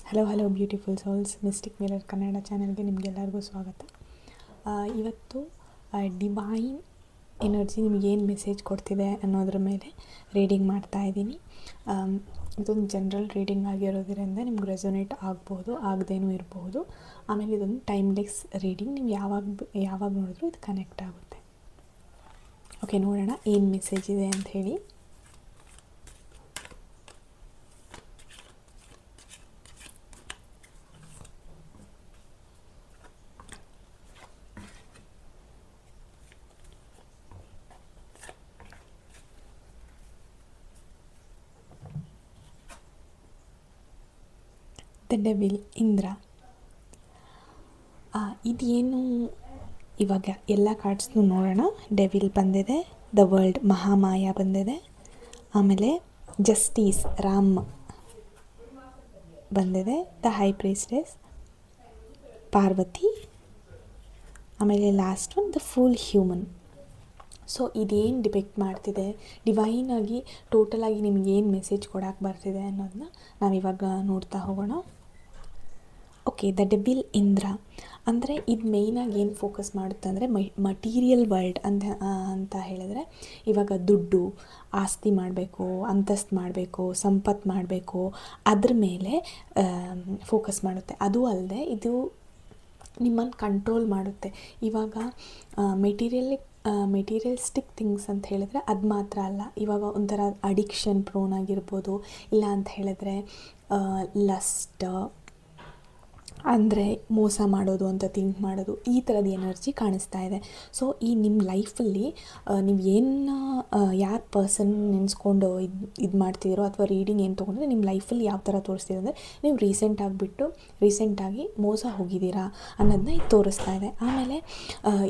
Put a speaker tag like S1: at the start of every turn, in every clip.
S1: Hello beautiful souls mistake mirror Kannada ಚಾನಲ್ಗೆ ನಿಮಗೆಲ್ಲರಿಗೂ ಸ್ವಾಗತ. ಇವತ್ತು ಡಿವೈನ್ ಎನರ್ಜಿ ನಿಮಗೇನು ಮೆಸೇಜ್ ಕೊಡ್ತಿದೆ ಅನ್ನೋದ್ರ ಮೇಲೆ ರೀಡಿಂಗ್ ಮಾಡ್ತಾಯಿದ್ದೀನಿ. ಇದೊಂದು ಜನರಲ್ ರೀಡಿಂಗ್ ಆಗಿರೋದ್ರಿಂದ ನಿಮ್ಗೆ ರೆಸೊನೇಟ್ ಆಗ್ಬೋದು, ಆಗದೇನೂ ಇರಬಹುದು. ಆಮೇಲೆ ಇದೊಂದು ಟೈಮ್ಲೆಸ್ ರೀಡಿಂಗ್, ನೀವು ಯಾವಾಗ ನೋಡಿದ್ರೂ ಇದು ಕನೆಕ್ಟ್ ಆಗುತ್ತೆ. ಓಕೆ, ನೋಡೋಣ ಏನು ಮೆಸೇಜ್ ಇದೆ ಅಂಥೇಳಿ. The devil, Indra. ಇದೇನು, ಇವಾಗ ಎಲ್ಲ ಕಾರ್ಡ್ಸ್ನು ನೋಡೋಣ. ಡೆವಿಲ್ ಬಂದಿದೆ, ದ ವರ್ಲ್ಡ್ ಮಹಾಮಾಯ ಬಂದಿದೆ, ಆಮೇಲೆ ಜಸ್ಟಿಸ್ ರಾಮ್ ಬಂದಿದೆ, ದ ಹೈ ಪ್ರೀಸ್ಟೆಸ್ ಪಾರ್ವತಿ, ಆಮೇಲೆ last one the full human. So ಇದೇನು ಡಿಪೆಕ್ಟ್ ಮಾಡ್ತಿದೆ, ಡಿವೈನ್ ಆಗಿ ಟೋಟಲಾಗಿ ನಿಮಗೇನು ಮೆಸೇಜ್ ಕೊಡೋಕೆ ಬರ್ತಿದೆ ಅನ್ನೋದನ್ನ ನಾವಿವಾಗ ನೋಡ್ತಾ ಹೋಗೋಣ. ಓಕೆ, ದ ಡೆವಿಲ್ ಇಂದ್ರ ಅಂದರೆ ಇದು ಮೇಯ್ನಾಗಿ ಏನು ಫೋಕಸ್ ಮಾಡುತ್ತೆ ಅಂದರೆ ಮಟೀರಿಯಲ್ ವರ್ಲ್ಡ್ ಅಂತ ಹೇಳಿದ್ರೆ, ಇವಾಗ ದುಡ್ಡು, ಆಸ್ತಿ ಮಾಡಬೇಕು, ಅಂತಸ್ತು ಮಾಡಬೇಕು, ಸಂಪತ್ತು ಮಾಡಬೇಕು, ಅದ್ರ ಮೇಲೆ ಫೋಕಸ್ ಮಾಡುತ್ತೆ. ಅದು ಅಲ್ಲದೆ ಇದು ನಿಮ್ಮನ್ನು ಕಂಟ್ರೋಲ್ ಮಾಡುತ್ತೆ. ಇವಾಗ ಮೆಟೀರಿಯಲಿಸ್ಟಿಕ್ ಥಿಂಗ್ಸ್ ಅಂತ ಹೇಳಿದ್ರೆ ಅದು ಮಾತ್ರ ಅಲ್ಲ, ಇವಾಗ ಒಂಥರ ಅಡಿಕ್ಷನ್ ಪ್ರೋನ್ ಆಗಿರ್ಬೋದು, ಇಲ್ಲ ಅಂತ ಹೇಳಿದ್ರೆ ಲಸ್ಟ್ ಅಂದರೆ ಮೋಸ ಮಾಡೋದು ಅಂತ ಥಿಂಕ್ ಮಾಡೋದು, ಈ ಥರದ ಎನರ್ಜಿ ಕಾಣಿಸ್ತಾ ಇದೆ. ಸೊ ಈ ನಿಮ್ಮ ಲೈಫಲ್ಲಿ ನೀವು ಏನು ಯಾರು ಪರ್ಸನ್ ನೆನೆಸ್ಕೊಂಡು ಇದು ಮಾಡ್ತಿದ್ದೀರೋ ಅಥವಾ ರೀಡಿಂಗ್ ಏನು ತೊಗೊಂಡ್ರೆ ನಿಮ್ಮ ಲೈಫಲ್ಲಿ ಯಾವ ಥರ ತೋರಿಸ್ತಿದೆ ಅಂದರೆ, ನೀವು ರೀಸೆಂಟಾಗಿ ಮೋಸ ಹೋಗಿದ್ದೀರಾ ಅನ್ನೋದನ್ನ ಇದು ತೋರಿಸ್ತಾ ಇದೆ. ಆಮೇಲೆ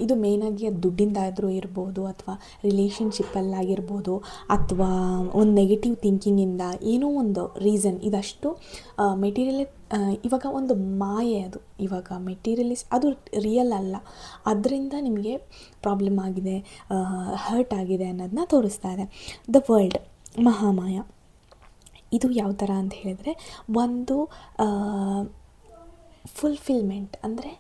S1: ಇದು ಮೇಯ್ನಾಗಿ ಅದು ದುಡ್ಡಿಂದ ಆದರೂ ಇರ್ಬೋದು, ಅಥವಾ ರಿಲೇಷನ್ಶಿಪ್ಪಲ್ಲಾಗಿರ್ಬೋದು, ಅಥವಾ ಒಂದು ನೆಗೆಟಿವ್ ಥಿಂಕಿಂಗಿಂದ ಏನೋ ಒಂದು ರೀಸನ್. ಇದಷ್ಟು ಇವಾಗ ಒಂದು ಮಾಯೆ, ಅದು ಇವಾಗ ಮೆಟೀರಿಯಲಿಸ್ಟ್, ಅದು ರಿಯಲ್ ಅಲ್ಲ, ಅದರಿಂದ ನಿಮಗೆ ಪ್ರಾಬ್ಲಮ್ ಆಗಿದೆ, ಹರ್ಟ್ ಆಗಿದೆ ಅನ್ನೋದನ್ನ ತೋರಿಸ್ತಾ ಇದೆ. ದ ವರ್ಲ್ಡ್ ಮಹಾಮಾಯ ಇದು ಯಾವ ಥರ ಅಂತ ಹೇಳಿದರೆ, ಒಂದು ಫುಲ್ಫಿಲ್ಮೆಂಟ್, ಅಂದರೆ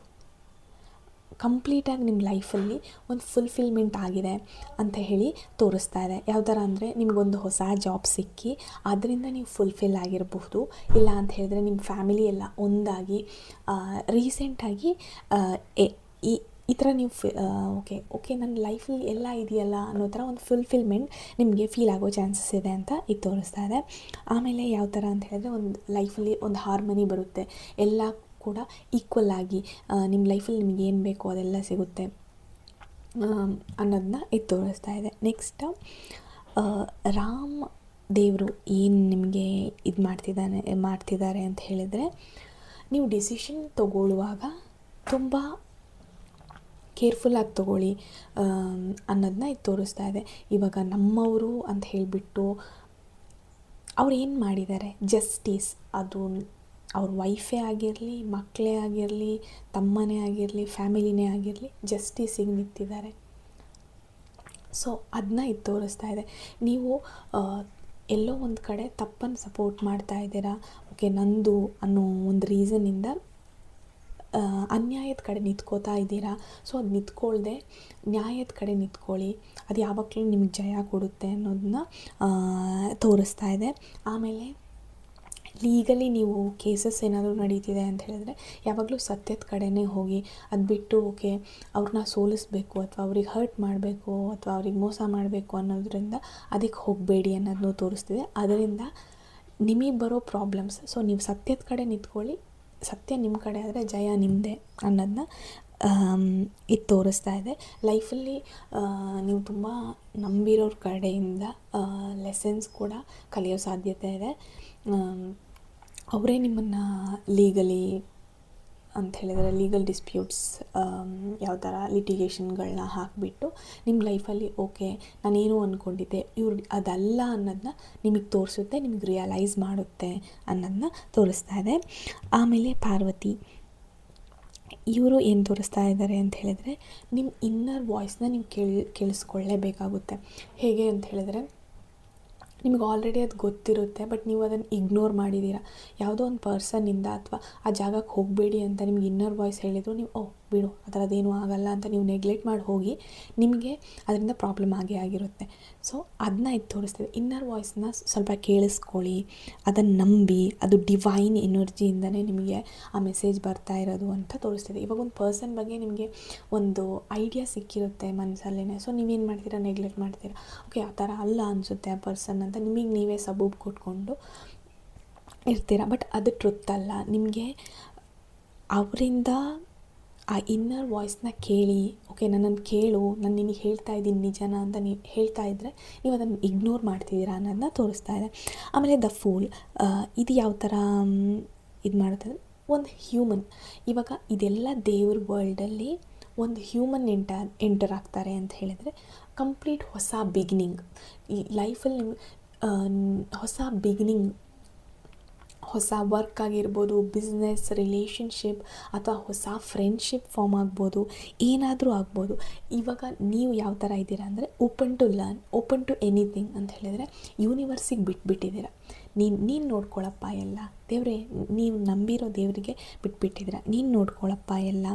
S1: ಕಂಪ್ಲೀಟಾಗಿ ನಿಮ್ಮ ಲೈಫಲ್ಲಿ ಒಂದು ಫುಲ್ಫಿಲ್ಮೆಂಟ್ ಆಗಿದೆ ಅಂತ ಹೇಳಿ ತೋರಿಸ್ತಾ ಇದೆ. ಯಾವ ಥರ ಅಂದರೆ, ನಿಮಗೊಂದು ಹೊಸ ಜಾಬ್ ಸಿಕ್ಕಿ ಅದರಿಂದ ನೀವು ಫುಲ್ಫಿಲ್ ಆಗಿರಬಹುದು, ಇಲ್ಲ ಅಂತ ಹೇಳಿದ್ರೆ ನಿಮ್ಮ ಫ್ಯಾಮಿಲಿ ಎಲ್ಲ ಒಂದಾಗಿ ರೀಸೆಂಟಾಗಿ ಈ ಥರ ನೀವು ಓಕೆ ನನ್ನ ಲೈಫಲ್ಲಿ ಎಲ್ಲ ಇದೆಯಲ್ಲ ಅನ್ನೋ ಥರ ಒಂದು ಫುಲ್ಫಿಲ್ಮೆಂಟ್ ನಿಮಗೆ ಫೀಲ್ ಆಗೋ ಚಾನ್ಸಸ್ ಇದೆ ಅಂತ ಇದು ತೋರಿಸ್ತಾ ಇದೆ. ಆಮೇಲೆ ಯಾವ ಥರ ಅಂತ ಹೇಳಿದ್ರೆ, ಒಂದು ಲೈಫಲ್ಲಿ ಒಂದು ಹಾರ್ಮನಿ ಬರುತ್ತೆ, ಎಲ್ಲ ಕೂಡ ಈಕ್ವಲ್ ಆಗಿ ನಿಮ್ಮ ಲೈಫಲ್ಲಿ ನಿಮಗೆ ಏನು ಬೇಕೋ ಅದೆಲ್ಲ ಸಿಗುತ್ತೆ ಅನ್ನೋದನ್ನ ಇದು ತೋರಿಸ್ತಾ ಇದೆ. ನೆಕ್ಸ್ಟ್, ರಾಮ್ ದೇವರು ಏನು ನಿಮಗೆ ಇದು ಮಾಡ್ತಿದ್ದಾರೆ ಅಂತ ಹೇಳಿದರೆ, ನೀವು ಡಿಸಿಷನ್ ತಗೊಳ್ಳುವಾಗ ತುಂಬ ಕೇರ್ಫುಲ್ಲಾಗಿ ತೊಗೊಳ್ಳಿ ಅನ್ನೋದನ್ನ ಇದು ತೋರಿಸ್ತಾ ಇದೆ. ಇವಾಗ ನಮ್ಮವರು ಅಂತ ಹೇಳಿಬಿಟ್ಟು ಅವ್ರು ಏನು ಮಾಡಿದ್ದಾರೆ, ಜಸ್ಟಿಸ್, ಅದು ಅವ್ರ ವೈಫೇ ಆಗಿರಲಿ, ಮಕ್ಕಳೇ ಆಗಿರಲಿ, ತಮ್ಮನೇ ಆಗಿರಲಿ, ಫ್ಯಾಮಿಲಿನೇ ಆಗಿರಲಿ, ಜಸ್ಟಿಸಿಗೆ ನಿಂತಿದ್ದಾರೆ. ಸೊ ಅದನ್ನ ಇದು ತೋರಿಸ್ತಾ ಇದೆ. ನೀವು ಎಲ್ಲೋ ಒಂದು ಕಡೆ ತಪ್ಪನ್ನು ಸಪೋರ್ಟ್ ಮಾಡ್ತಾ ಇದ್ದೀರಾ, ಓಕೆ ನಂದು ಅನ್ನೋ ಒಂದು ರೀಸನ್ನಿಂದ ಅನ್ಯಾಯದ ಕಡೆ ನಿಂತ್ಕೋತಾ ಇದ್ದೀರಾ. ಸೊ ಅದು ನಿಂತ್ಕೊಳ್ದೆ ನ್ಯಾಯದ ಕಡೆ ನಿಂತ್ಕೊಳ್ಳಿ, ಅದು ಯಾವಾಗಲೂ ನಿಮಗೆ ಜಯ ಕೊಡುತ್ತೆ ಅನ್ನೋದನ್ನ ತೋರಿಸ್ತಾ ಇದೆ. ಆಮೇಲೆ ಲೀಗಲಿ ನೀವು ಕೇಸಸ್ ಏನಾದರೂ ನಡೀತಿದೆ ಅಂತ ಹೇಳಿದ್ರೆ, ಯಾವಾಗಲೂ ಸತ್ಯದ ಕಡೆನೇ ಹೋಗಿ, ಅದು ಬಿಟ್ಟು ಓಕೆ ಅವ್ರನ್ನ ಸೋಲಿಸ್ಬೇಕು ಅಥವಾ ಅವ್ರಿಗೆ ಹರ್ಟ್ ಮಾಡಬೇಕು ಅಥವಾ ಅವ್ರಿಗೆ ಮೋಸ ಮಾಡಬೇಕು ಅನ್ನೋದ್ರಿಂದ ಅದಕ್ಕೆ ಹೋಗಬೇಡಿ ಅನ್ನೋದನ್ನು ತೋರಿಸ್ತಿದೆ. ಅದರಿಂದ ನಿಮಗೆ ಬರೋ ಪ್ರಾಬ್ಲಮ್ಸ್, ಸೊ ನೀವು ಸತ್ಯದ ಕಡೆ ನಿಂತ್ಕೊಳ್ಳಿ, ಸತ್ಯ ನಿಮ್ಮ ಕಡೆ ಆದರೆ ಜಯ ನಿಮ್ಮದೇ ಅನ್ನೋದನ್ನ ಇದು ತೋರಿಸ್ತಾ ಇದೆ. ಲೈಫಲ್ಲಿ ನೀವು ತುಂಬ ನಂಬಿರೋರ ಕಡೆಯಿಂದ ಲೆಸನ್ಸ್ ಕೂಡ ಕಲಿಯೋ ಸಾಧ್ಯತೆ ಇದೆ. ಅವರೇ ನಿಮ್ಮನ್ನು ಲೀಗಲಿ ಅಂತ ಹೇಳಿದರೆ, ಲೀಗಲ್ ಡಿಸ್ಪ್ಯೂಟ್ಸ್ ಯಾವ ಥರ ಲಿಟಿಗೇಷನ್ಗಳನ್ನ ಹಾಕಿಬಿಟ್ಟು ನಿಮ್ಮ ಲೈಫಲ್ಲಿ ಓಕೆ ನಾನೇನು ಅಂದ್ಕೊಂಡಿದ್ದೆ ಇವ್ರು ಅದಲ್ಲ ಅನ್ನೋದನ್ನ ನಿಮಗೆ ತೋರಿಸುತ್ತೆ, ನಿಮಗೆ ರಿಯಲೈಸ್ ಮಾಡುತ್ತೆ ಅನ್ನೋದನ್ನ ತೋರಿಸ್ತಾ ಇದೆ. ಆಮೇಲೆ ಪಾರ್ವತಿ, ಇವರು ಏನು ತೋರಿಸ್ತಾ ಇದ್ದಾರೆ ಅಂತ ಹೇಳಿದರೆ, ನಿಮ್ಮ ಇನ್ನರ್ ವಾಯ್ಸ್ನ ನೀವು ಕೇಳಿಸ್ಕೊಳ್ಳೇಬೇಕಾಗುತ್ತೆ. ಹೇಗೆ ಅಂತ ಹೇಳಿದರೆ, ನಿಮಗೆ ಆಲ್ರೆಡಿ ಅದು ಗೊತ್ತಿರುತ್ತೆ, ಬಟ್ ನೀವು ಅದನ್ನು ಇಗ್ನೋರ್ ಮಾಡಿದ್ದೀರಾ. ಯಾವುದೋ ಒಂದು ಪರ್ಸನ್ನಿಂದ ಅಥವಾ ಆ ಜಾಗಕ್ಕೆ ಹೋಗಬೇಡಿ ಅಂತ ನಿಮ್ಗೆ ಇನ್ನರ್ ವಾಯ್ಸ್ ಹೇಳಿದ್ರು, ನೀವು ಬಿಡು ಆ ಥರದ್ದೇನೂ ಆಗಲ್ಲ ಅಂತ ನೀವು ನೆಗ್ಲೆಕ್ಟ್ ಮಾಡಿ ಹೋಗಿ ನಿಮಗೆ ಅದರಿಂದ ಪ್ರಾಬ್ಲಮ್ ಆಗಿರುತ್ತೆ. ಸೊ ಅದನ್ನ ಇದು ತೋರಿಸ್ತಿದೆ. ಇನ್ನರ್ ವಾಯ್ಸ್ನ ಸ್ವಲ್ಪ ಕೇಳಿಸ್ಕೊಳ್ಳಿ, ಅದನ್ನು ನಂಬಿ, ಅದು ಡಿವೈನ್ ಎನರ್ಜಿಯಿಂದನೇ ನಿಮಗೆ ಆ ಮೆಸೇಜ್ ಬರ್ತಾ ಇರೋದು ಅಂತ ತೋರಿಸ್ತಿದೆ. ಇವಾಗ ಒಂದು ಪರ್ಸನ್ ಬಗ್ಗೆ ನಿಮಗೆ ಒಂದು ಐಡಿಯಾ ಸಿಕ್ಕಿರುತ್ತೆ ಮನಸ್ಸಲ್ಲೇ. ಸೊ ನೀವೇನು ಮಾಡ್ತೀರಾ, ನೆಗ್ಲೆಕ್ಟ್ ಮಾಡ್ತೀರಾ. ಓಕೆ, ಆ ಥರ ಅಲ್ಲ ಅನಿಸುತ್ತೆ ಆ ಪರ್ಸನ್ ಅಂತ ನಿಮಗೆ ನೀವೇ ಸಬೂಬು ಕೊಟ್ಕೊಂಡು ಇರ್ತೀರ. ಬಟ್ ಅದು ಟ್ರುತ್ ಅಲ್ಲ. ನಿಮಗೆ ಅವರಿಂದ ಆ ಇನ್ನರ್ ವಾಯ್ಸ್ನ ಕೇಳಿ, ಓಕೆ ನನ್ನನ್ನು ಕೇಳು, ನಾನು ನಿನಗೆ ಹೇಳ್ತಾ ಇದ್ದೀನಿ ನಿಜನಾ ಅಂತ ನೀವು ಹೇಳ್ತಾ ಇದ್ದರೆ ನೀವು ಅದನ್ನು ಇಗ್ನೋರ್ ಮಾಡ್ತಿದ್ದೀರಾ ಅನ್ನೋದನ್ನ ತೋರಿಸ್ತಾ ಇದೆ. ಆಮೇಲೆ ದ ಫೂಲ್, ಇದು ಯಾವ ಥರ ಇದು ಮಾಡುತ್ತೆ, ಒಂದು ಹ್ಯೂಮನ್, ಇವಾಗ ಇದೆಲ್ಲ ದೇವ್ರ ವರ್ಲ್ಡಲ್ಲಿ ಒಂದು ಹ್ಯೂಮನ್ ಎಂಟರ್ ಆಗ್ತಾರೆ ಅಂತ ಹೇಳಿದರೆ ಕಂಪ್ಲೀಟ್ ಹೊಸ ಬಿಗಿನಿಂಗ್ ಈ ಲೈಫಲ್ಲಿ ನಿಮ್ಗೆ ಹೊಸ ಬಿಗಿನಿಂಗ್, ಹೊಸ ವರ್ಕ್ ಆಗಿರ್ಬೋದು, ಬಿಸ್ನೆಸ್, ರಿಲೇಷನ್ಶಿಪ್ ಅಥವಾ ಹೊಸ ಫ್ರೆಂಡ್ಶಿಪ್ ಫಾರ್ಮ್ ಆಗ್ಬೋದು, ಏನಾದರೂ ಆಗ್ಬೋದು. ಇವಾಗ ನೀವು ಯಾವ ಥರ ಇದ್ದೀರಾ ಅಂದರೆ open to learn, open to anything ಅಂತ ಹೇಳಿದರೆ ಯೂನಿವರ್ಸಿಗೆ ಬಿಟ್ಬಿಟ್ಟಿದ್ದೀರ. ನೀನು ನೋಡ್ಕೊಳಪ್ಪ ಎಲ್ಲ, ದೇವರೇ ನೀವು ನಂಬಿರೋ ದೇವರಿಗೆ ಬಿಟ್ಬಿಟ್ಟಿದ್ದೀರ, ನೀನು ನೋಡ್ಕೊಳಪ್ಪ ಎಲ್ಲ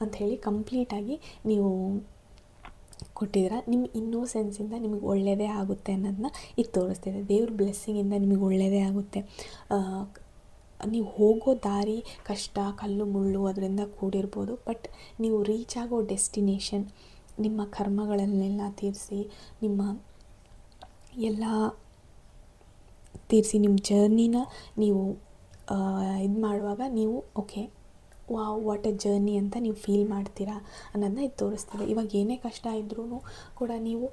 S1: ಅಂಥೇಳಿ ಕಂಪ್ಲೀಟಾಗಿ ನೀವು ಕೊಟ್ಟಿದ್ದೀರ. ನಿಮ್ಮ ಇನ್ನೋಸೆನ್ಸಿಂದ ನಿಮಗೆ ಒಳ್ಳೆಯದೇ ಆಗುತ್ತೆ ಅನ್ನೋದನ್ನ ಇದು ತೋರಿಸ್ತಿದೆ. ದೇವ್ರ ಬ್ಲೆಸ್ಸಿಂಗಿಂದ ನಿಮಗೆ ಒಳ್ಳೆಯದೇ ಆಗುತ್ತೆ. ನೀವು ಹೋಗೋ ದಾರಿ ಕಷ್ಟ, ಕಲ್ಲು ಮುಳ್ಳು ಅದರಿಂದ ಕೂಡಿರ್ಬೋದು, ಬಟ್ ನೀವು ರೀಚ್ ಆಗೋ ಡೆಸ್ಟಿನೇಷನ್ ನಿಮ್ಮ ಕರ್ಮಗಳನ್ನೆಲ್ಲ ತೀರಿಸಿ, ನಿಮ್ಮ ಎಲ್ಲ ತೀರಿಸಿ, ನಿಮ್ಮ ಜರ್ನಿನ ನೀವು ಇದು ಮಾಡುವಾಗ ನೀವು okay wow what A journey ಅಂತ ನೀವು ಫೀಲ್ ಮಾಡ್ತೀರಾ ಅನ್ನೋದನ್ನ ಇದು ತೋರಿಸ್ತಿದೆ. ಇವಾಗ ಏನೇ ಕಷ್ಟ ಇದ್ರೂ ಕೂಡ ನೀವು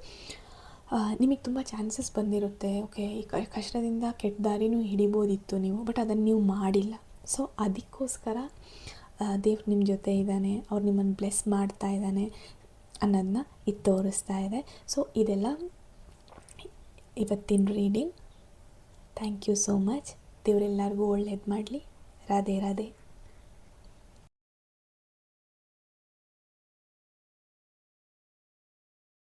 S1: ನಿಮಗೆ ತುಂಬ ಚಾನ್ಸಸ್ ಬಂದಿರುತ್ತೆ. ಓಕೆ, ಈ ಕಷ್ಟದಿಂದ ಕೆಟ್ಟ ದಾರಿನೂ ಹಿಡಿಬೋದಿತ್ತು ನೀವು, ಬಟ್ ಅದನ್ನು ನೀವು ಮಾಡಿಲ್ಲ. ಸೊ ಅದಕ್ಕೋಸ್ಕರ ದೇವ್ರು ನಿಮ್ಮ ಜೊತೆ ಇದ್ದಾನೆ, ಅವ್ರು ನಿಮ್ಮನ್ನು ಬ್ಲೆಸ್ ಮಾಡ್ತಾ ಇದ್ದಾನೆ ಅನ್ನೋದನ್ನ ಇದು ತೋರಿಸ್ತಾ ಇದೆ. ಸೊ ಇದೆಲ್ಲ ಇವತ್ತಿನ reading. Thank you so much. ದೇವರೆಲ್ಲರಿಗೂ ಒಳ್ಳೇದು ಮಾಡಲಿ. ರಾಧೆ ರಾಧೆ.